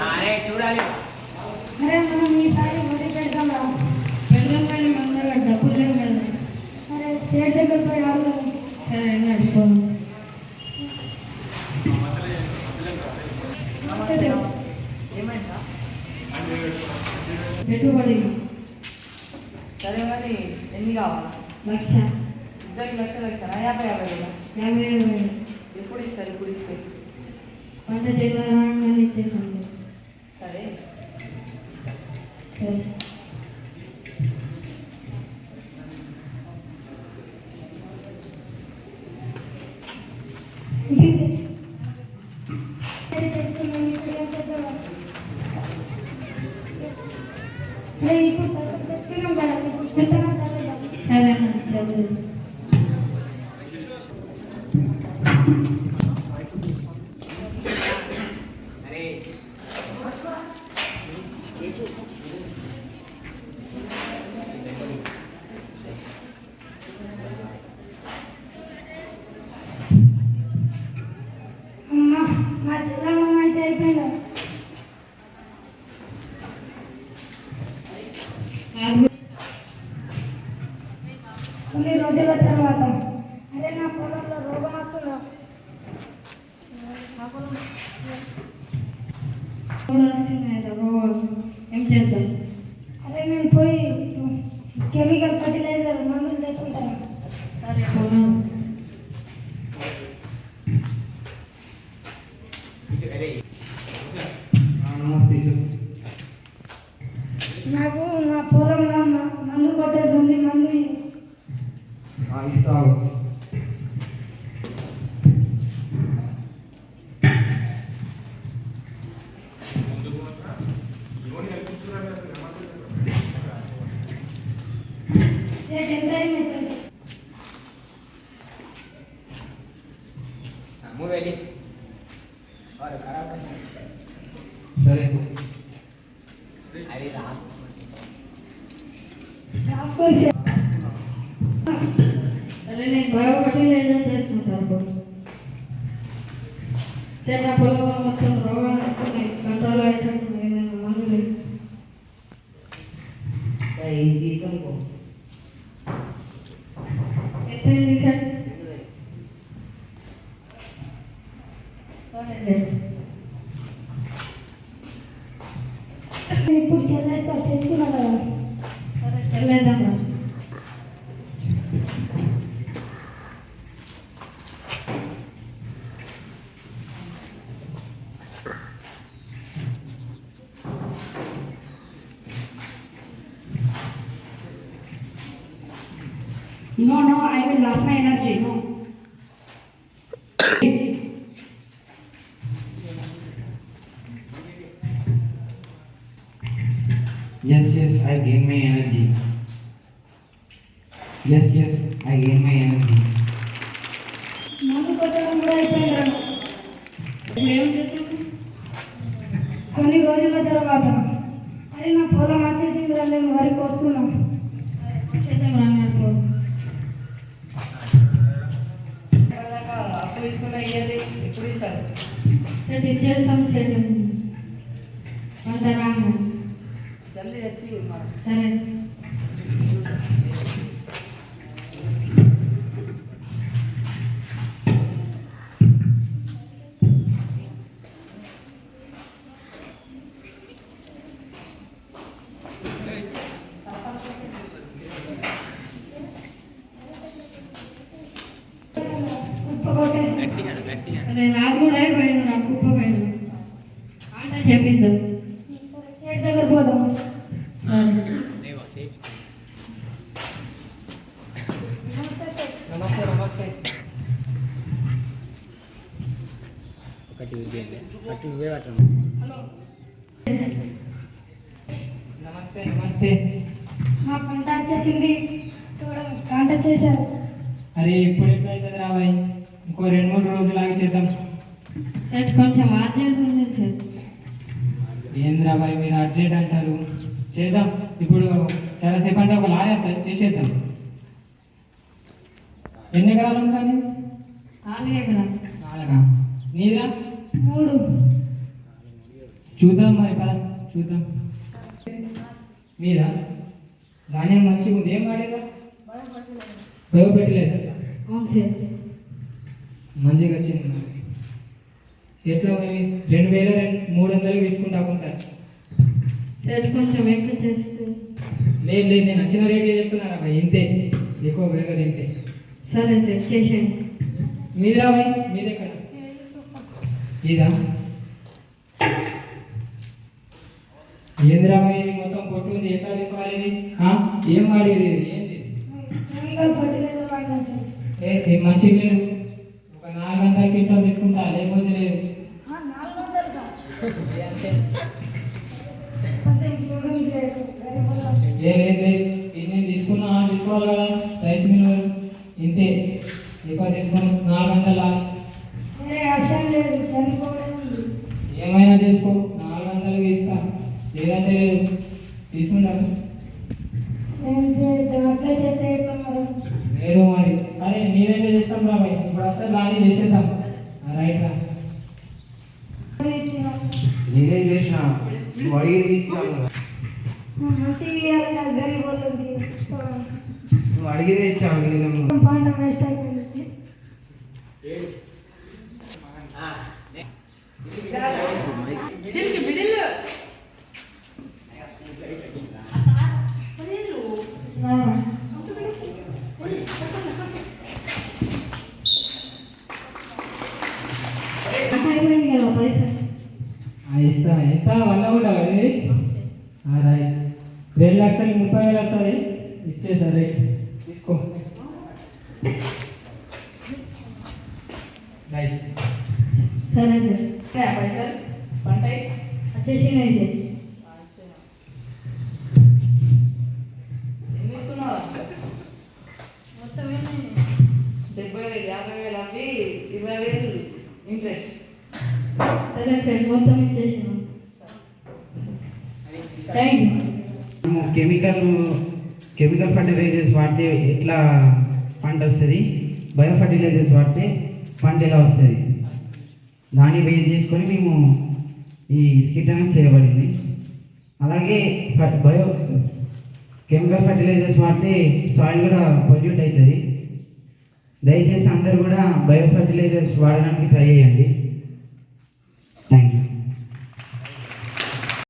అరే చూడాలి. అరే మనం ఈసారి వరి పెడదాం రా. పెడదాం కానీ మన దగ్గర డబ్బులు లేవు కదా. అరే సేట్ దగ్గర పోయి అడుగుదాం. సరే అడుకో. ఏమైందా? పెట్టుబడి సరే మరి ఎన్ని కావాలా? 1,00,000. ఇద్దరికి లక్ష 50,000. 50,000. ఎప్పుడు ఇస్తారు? ఇప్పుడు ఇస్తే పంట చేయాలని ఇచ్చేసాను. సరే ఇస్తా. సరే ఇప్పుడు తెచ్చుకున్నాం కదా, ఇప్పుడు విత్తనాలు చల్లేద్దాం. సరే అన్న చదువు. అరే అమ్మా మా చెల్లమ్మ అయితే అయిపోయిందా? కొన్ని రోజుల తర్వాత అరే నా పొలంలో రోగం వస్తుందా? కూడా వస్తున్నాయి రోగాలు. ఏం చేద్దాం? అరే నేను పోయి కెమికల్ ఫర్టిలైజర్ మందులు తెచ్చుకుంటాను. సరే పోదాం. నాకు నా పొలంలో మందు కొట్టేది ఉంది, మందు ఇస్తావు. సేట్ ఎంత అయింది? మూవేలి और खराब సరే अरे रास రాసుకోవాలి. సరే నేను బయోఫర్టిలైజర్ చేసుకుంటాను. నా పొలంలో మొత్తం రోగాలు వస్తున్నాయి. కంట్రోల్ అయ్యేటట్టు ఏదైనా మందులు తీసుకో. ఎంత అయింది సార్? సరే సార్. ఇప్పుడు చెల్లేస్తా తెచ్చుకున్నా కదా. సరే చెల్లేద్దాం. No, I will lose my energy. No. Yes, I gain my energy. Yes, I gain my energy. మందు కొట్టడం కూడా అయిపోయిందా? ఇప్పుడు ఏం చేద్దాం? కొన్ని రోజుల తర్వాత అరే నా పొలం వచ్చేసింది రా, నేను వరికి వస్తున్నా. చేద్దాం రాన్నట్టు. అప్పు తీసుకున్న ఇయ్యాలి. ఎప్పుడు ఇస్తారు? సెట్ ఇచ్చేస్తాం. సెట్ అంత రాము. జల్దీ తెచ్చి మరి. సరే కుప్ప కొట్టేసి అదే నాకు కూడా అయిపోయింది. నాకు కుప్ప పోయింది. ఆట చెప్పిందాం. సేట్ దగ్గర పోదాం. నమస్తే సేట్. నమస్తే ఒకటి ఇవే పట్టండి. హలో నమస్తే. మా పంట వచ్చేసింది, చూడండి కాంటాక్ట్ చేశారు. అరే ఇప్పుడు ఎట్లా అవుతుంది రాబాయ్? ఇంకో 2-3 రోజులు ఆగి చేద్దాం. సెట్ కొంచెం అర్జెంట్ ఉంది సార్. ఏంది రాబాయ్ మీరు అర్జెంట్ అంటారు? చేద్దాం. ఇప్పుడు చాలాసేపు అంటే ఒక లాగా సార్ చేసేద్దాం. ఎన్ని ఎకరాలు ఉందండి? 4 ఎకరాలు. 4. నీదా? 3. చూద్దాం మరి పద చూద్దాం. మీరా ధాన్యం మంచిగా ఉంది. ఏం వాడేదా? బయోఫర్టిలైజర్ సార్. అవును సార్. మంచిగా వచ్చింది మరి. ఎట్లా మరి 2300 తీసుకుంటా ఉంటారు. సార్ కొంచెం ఎక్కువ చేస్తే. లేదు లేదు, నేను నచ్చిన రేటే చెప్తున్నారా భయ్, ఇంతే, ఎక్కువ పెరగదు ఇంతే. సరే సార్ చేసేయండి. మీదిరా భయ్, మీదే కదా ఇదా? ఏందిరా భయ్, ఇది మొత్తం పొట్టు ఉంది, ఎట్లా తీసుకోవాలి ఇది? ఏం వాడేది ఇది? ఏంది? కెమికల్ ఫర్టిలైజర్ వాడినా సార్. ఏ మంచిగా లేదు. ఒక 400 కిలో తీసుకుంటా, లేకపోతే లేదు. 400 కా? కొంచెం చూడండి సార్. లేదు లేదు, ఇది నేను తీసుకోవాలి కదా, రైస్ మిల్ ఇంతే, ఎక్కువ తీసుకుని 400 లాస్ట్. వేరే ఆప్షన్ లేదు, చనిపోవడం ఉంది. ఏమైనా చేసుకో, 400 ఇస్తా, లేదంటే లేదు. తీసుకుంటాను. ఏం చేద్దాం, అప్లై చేస్తే ఎట్లా మరి? లేదు మరి. అరే మీరైతే చేస్తాం రా భయ్, ఇప్పుడు అసలు లారీ చేసేద్దాం. రైట్ రా. నేనేం చేసిన నువ్వు అడిగేది ఇచ్చాను కదా. మంచిగా ఇవ్వాలి నాకు, గరీబ్ వాళ్ళకి. నువ్వు అడిగేదే ఇచ్చాను నేను. పంట వేస్ట్ అయిపోయింది. అయిపోయింది కదా పైసా. ఇస్తా. ఎంత 100 కూడా అది? రైట్. 2,30,000 వస్తుంది, ఇచ్చేసా. రైట్ తీసుకో. రైట్. సరే సార్ పైసలు పంట వచ్చేసినాయి సార్. ఎన్ని ఇస్తున్నావు? మొత్తం ఏమైంది? 70,000, 50,000 అవి 20,000 ఇంట్రెస్ట్. సరే సార్ మొత్తం ఇచ్చేసినాం. Thank you. మేము కెమికల్ ఫర్టిలైజర్స్ వాడితే ఎట్లా పంట వస్తుంది, బయో ఫర్టిలైజర్స్ వాడితే పంట ఎలా వస్తుంది, దాన్ని బేస్ చేసుకొని మేము ఈ స్కిట్ అనేది చేయబడింది. అలాగే కెమికల్ ఫర్టిలైజర్స్ వాడితే సాయిల్ కూడా పొల్యూట్ అవుతుంది. దయచేసి అందరూ కూడా బయో ఫర్టిలైజర్స్ వాడడానికి ట్రై చేయండి.